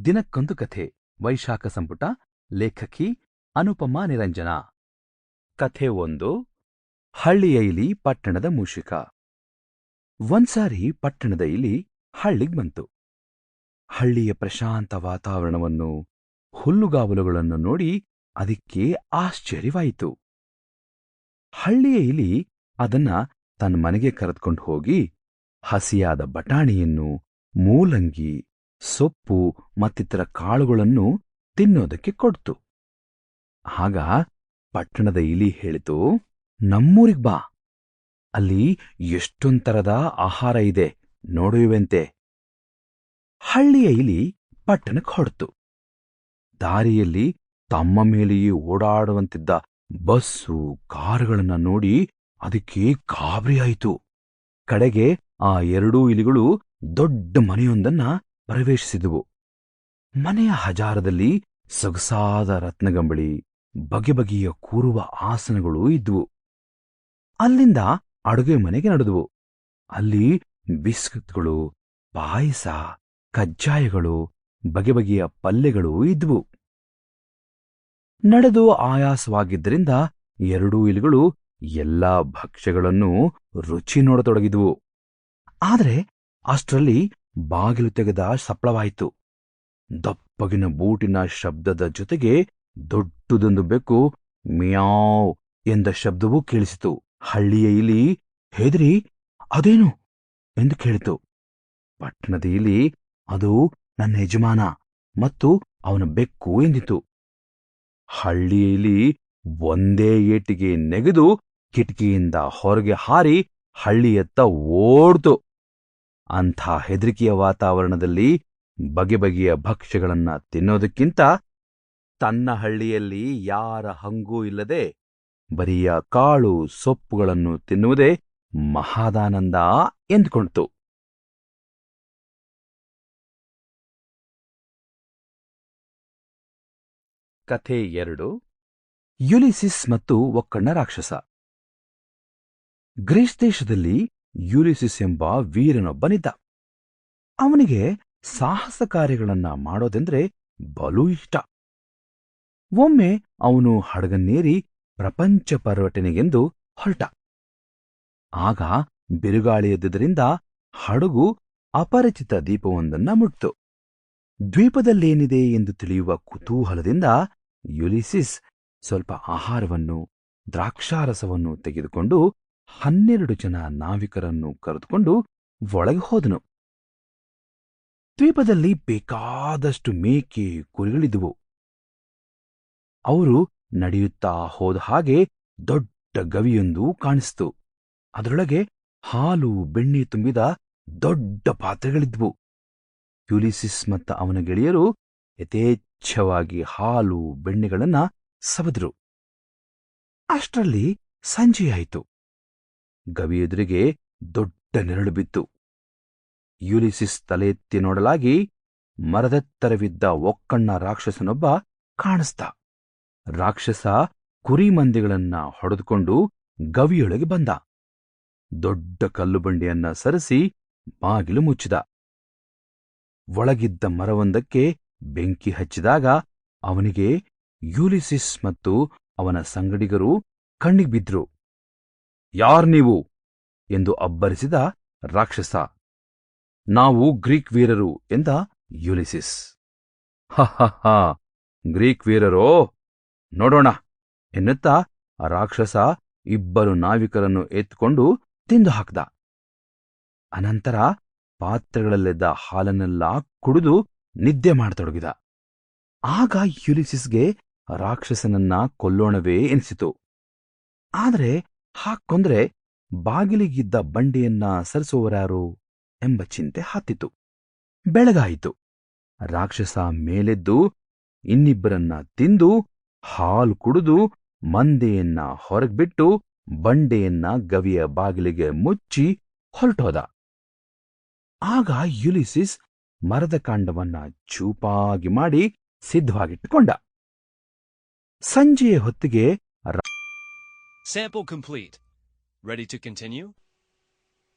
ದಿನಕ್ಕೊಂದು ಕಥೆ. ವೈಶಾಖ ಸಂಪುಟ. ಲೇಖಕಿ ಅನುಪಮಾ ನಿರಂಜನ. ಕಥೆ 1. ಹಳ್ಳಿಯ ಇಲಿ ಪಟ್ಟಣದ ಮೂಷಿಕ. ಒಂದ್ಸಾರಿ ಪಟ್ಟಣದ ಇಲಿ ಹಳ್ಳಿಗ್ ಬಂತು. ಹಳ್ಳಿಯ ಪ್ರಶಾಂತ ವಾತಾವರಣವನ್ನು, ಹುಲ್ಲುಗಾವಲುಗಳನ್ನು ನೋಡಿ ಅದಕ್ಕೆ ಆಶ್ಚರ್ಯವಾಯಿತು. ಹಳ್ಳಿಯ ಇಲಿ ಅದನ್ನ ತನ್ನ ಮನೆಗೆ ಕರೆದುಕೊಂಡು ಹೋಗಿ ಹಸಿಯಾದ ಬಟಾಣಿಯನ್ನು, ಮೂಲಂಗಿ, ಸೊಪ್ಪು ಮತ್ತಿತರ ಕಾಳುಗಳನ್ನು ತಿನ್ನೋದಕ್ಕೆ ಕೊಡ್ತು. ಆಗ ಪಟ್ಟಣದ ಇಲಿ ಹೇಳಿತು, ನಮ್ಮೂರಿಗ್ ಬಾ, ಅಲ್ಲಿ ಎಷ್ಟೊಂತರದ ಆಹಾರ ಇದೆ, ನೋಡುವೆಂತೆ. ಹಳ್ಳಿಯ ಇಲಿ ಪಟ್ಟಣಕ್ಕೆ ಹೊರತು. ದಾರಿಯಲ್ಲಿ ತಮ್ಮ ಮೇಲೆಯೇ ಓಡಾಡುವಂತಿದ್ದ ಬಸ್ಸು, ಕಾರುಗಳನ್ನ ನೋಡಿ ಅದಕ್ಕೆ ಗಾಬರಿಯಾಯಿತು. ಕಡೆಗೆ ಆ ಎರಡೂ ಇಲಿಗಳು ದೊಡ್ಡ ಮನೆಯೊಂದನ್ನ ಪ್ರವೇಶಿಸಿದವು. ಮನೆಯ ಹಜಾರದಲ್ಲಿ ಸೊಗಸಾದ ರತ್ನಗಂಬಳಿ, ಬಗೆ ಬಗೆಯ ಕೂರುವ ಆಸನಗಳು ಇದ್ವು. ಅಲ್ಲಿಂದ ಅಡುಗೆ ಮನೆಗೆ ನಡೆದವು. ಅಲ್ಲಿ ಬಿಸ್ಕತ್ಗಳು, ಪಾಯಸ, ಕಜ್ಜಾಯಗಳು, ಬಗೆ ಬಗೆಯ ಪಲ್ಯಗಳು ಇದ್ವು. ನಡೆದು ಆಯಾಸವಾಗಿದ್ದರಿಂದ ಎರಡೂ ಇಲಿಗಳು ಎಲ್ಲಾ ಭಕ್ಷ್ಯಗಳನ್ನು ರುಚಿ ನೋಡತೊಡಗಿದವು. ಆದರೆ ಅಷ್ಟರಲ್ಲಿ ಬಾಗಿಲು ತೆಗೆದ ಸಪ್ಪಳವಾಯಿತು. ದಪ್ಪಗಿನ ಬೂಟಿನ ಶಬ್ದದ ಜೊತೆಗೆ ದೊಡ್ಡದೊಂದು ಬೆಕ್ಕು ಮಿಯಾವ್ ಎಂದ ಶಬ್ದವೂ ಕೇಳಿಸಿತು. ಹಳ್ಳಿಯ ಇಲಿ ಹೆದರಿ ಅದೇನು ಎಂದು ಕೇಳಿತು. ಪಟ್ಟಣದ ಇಲಿ ಅದು ನನ್ನ ಯಜಮಾನ ಮತ್ತು ಅವನ ಬೆಕ್ಕು ಎಂದಿತು. ಹಳ್ಳಿಯ ಇಲಿ ಒಂದೇ ಏಟಿಗೆ ನೆಗೆದು ಕಿಟಕಿಯಿಂದ ಹೊರಗೆ ಹಾರಿ ಹಳ್ಳಿಯತ್ತ ಓಡ್ತು. ಅಂಥ ಹೆದರಿಕೆಯ ವಾತಾವರಣದಲ್ಲಿ ಬಗೆ ಬಗೆಯ ಭಕ್ಷ್ಯಗಳನ್ನ ತಿನ್ನೋದಕ್ಕಿಂತ ತನ್ನ ಹಳ್ಳಿಯಲ್ಲಿ ಯಾರ ಹಂಗೂ ಇಲ್ಲದೆ ಬರಿಯ ಕಾಳು ಸೊಪ್ಪುಗಳನ್ನು ತಿನ್ನುವುದೇ ಮಹಾದಾನಂದ ಎಂದುಕೊಂಡಿತು. ಕಥೆ 2. ಯುಲಿಸಿಸ್ ಮತ್ತು ಒಕ್ಕಣ್ಣ ರಾಕ್ಷಸ. ಗ್ರೀಸ್ ದೇಶದಲ್ಲಿ ಯುಲಿಸಿಸ್ ಎಂಬ ವೀರನೊಬ್ಬನಿದ್ದ. ಅವನಿಗೆ ಸಾಹಸ ಕಾರ್ಯಗಳನ್ನ ಮಾಡೋದೆಂದ್ರೆ ಬಲು ಇಷ್ಟ. ಒಮ್ಮೆ ಅವನು ಹಡಗನ್ನೇರಿ ಪ್ರಪಂಚ ಪರ್ಯಟನೆಗೆಂದು ಹೊರಟ. ಆಗ ಬಿರುಗಾಳಿ ಎದ್ದುದರಿಂದ ಹಡಗು ಅಪರಿಚಿತ ದ್ವೀಪವೊಂದನ್ನ ಮುಟ್ಟಿತು. ದ್ವೀಪದಲ್ಲೇನಿದೆ ಎಂದು ತಿಳಿಯುವ ಕುತೂಹಲದಿಂದ ಯುಲಿಸಿಸ್ ಸ್ವಲ್ಪ ಆಹಾರವನ್ನು, ದ್ರಾಕ್ಷಾರಸವನ್ನು ತೆಗೆದುಕೊಂಡು 12 ಜನ ನಾವಿಕರನ್ನು ಕರೆದುಕೊಂಡು ಒಳಗೆ ಹೋದನು. ದ್ವೀಪದಲ್ಲಿ ಬೇಕಾದಷ್ಟು ಮೇಕೆ, ಕುರಿಗಳಿದ್ದುವು. ಅವರು ನಡೆಯುತ್ತಾ ಹೋದ ಹಾಗೆ ದೊಡ್ಡ ಗವಿಯೊಂದು ಕಾಣಿಸಿತು. ಅದರೊಳಗೆ ಹಾಲು, ಬೆಣ್ಣೆ ತುಂಬಿದ ದೊಡ್ಡ ಪಾತ್ರೆಗಳಿದ್ವು. ಯುಲಿಸಿಸ್ ಮತ್ತು ಅವನ ಗೆಳೆಯರು ಯಥೇಚ್ಛವಾಗಿ ಹಾಲು, ಬೆಣ್ಣೆಗಳನ್ನ ಸವದ್ರು. ಅಷ್ಟರಲ್ಲಿ ಸಂಜೆಯಾಯಿತು. ಗವಿಯೆದುರಿಗೆ ದೊಡ್ಡ ನೆರಳು ಬಿತ್ತು. ಯುಲಿಸಿಸ್ ತಲೆ ಎತ್ತಿ ನೋಡಲಾಗಿ ಮರದೆತ್ತರವಿದ್ದ ಒಕ್ಕಣ್ಣ ರಾಕ್ಷಸನೊಬ್ಬ ಕಾಣಿಸ್ತ. ರಾಕ್ಷಸ ಕುರಿ ಮಂದಿಗಳನ್ನ ಹೊಡೆದುಕೊಂಡು ಗವಿಯೊಳಗೆ ಬಂದ. ದೊಡ್ಡ ಕಲ್ಲು ಬಂಡೆಯನ್ನ ಸರಿಸಿ ಬಾಗಿಲು ಮುಚ್ಚಿದ. ಒಳಗಿದ್ದ ಮರವೊಂದಕ್ಕೆ ಬೆಂಕಿ ಹಚ್ಚಿದಾಗ ಅವನಿಗೆ ಯುಲಿಸಿಸ್ ಮತ್ತು ಅವನ ಸಂಗಡಿಗರು ಕಣ್ಣಿಗೆ ಬಿದ್ರು. ಯಾರ್ ನೀವು ಎಂದು ಅಬ್ಬರಿಸಿದ ರಾಕ್ಷಸ. ನಾವು ಗ್ರೀಕ್ ವೀರರು ಎಂದ ಯುಲಿಸಿಸ್. ಹ, ಗ್ರೀಕ್ ವೀರರೋ, ನೋಡೋಣ ಎನ್ನುತ್ತಾ ರಾಕ್ಷಸ ಇಬ್ಬರು ನಾವಿಕರನ್ನು ಎತ್ತಿಕೊಂಡು ತಿಂದು ಹಾಕ್ದ. ಅನಂತರ ಪಾತ್ರೆಗಳಲ್ಲಿದ್ದ ಹಾಲನ್ನೆಲ್ಲ ಕುಡಿದು ನಿದ್ದೆ ಮಾಡತೊಡಗಿದ. ಆಗ ಯುಲಿಸಿಸ್ಗೆ ರಾಕ್ಷಸನನ್ನ ಕೊಲ್ಲೋಣವೇ ಎನಿಸಿತು. ಆದರೆ ಹಾಕೊಂದ್ರೆ ಬಾಗಿಲಿಗಿದ್ದ ಬಂಡೆಯನ್ನ ಸರಿಸುವವರ್ಯಾರು ಎಂಬ ಚಿಂತೆ ಹತ್ತಿತು. ಬೆಳಗಾಯಿತು. ರಾಕ್ಷಸ ಮೇಲೆದ್ದು ಇನ್ನಿಬ್ಬರನ್ನ ತಿಂದು ಹಾಲು ಕುಡಿದು ಮಂದೆಯನ್ನ ಹೊರಗ್ಬಿಟ್ಟು ಬಂಡೆಯನ್ನ ಗವಿಯ ಬಾಗಿಲಿಗೆ ಮುಚ್ಚಿ ಹೊರಟೋದ. ಆಗ ಯುಲಿಸಿಸ್ ಮರದ ಕಾಂಡವನ್ನ ಚೂಪಾಗಿ ಮಾಡಿ ಸಿದ್ಧವಾಗಿಟ್ಟುಕೊಂಡ. ಸಂಜೆಯ ಹೊತ್ತಿಗೆ Sample complete. Ready to continue?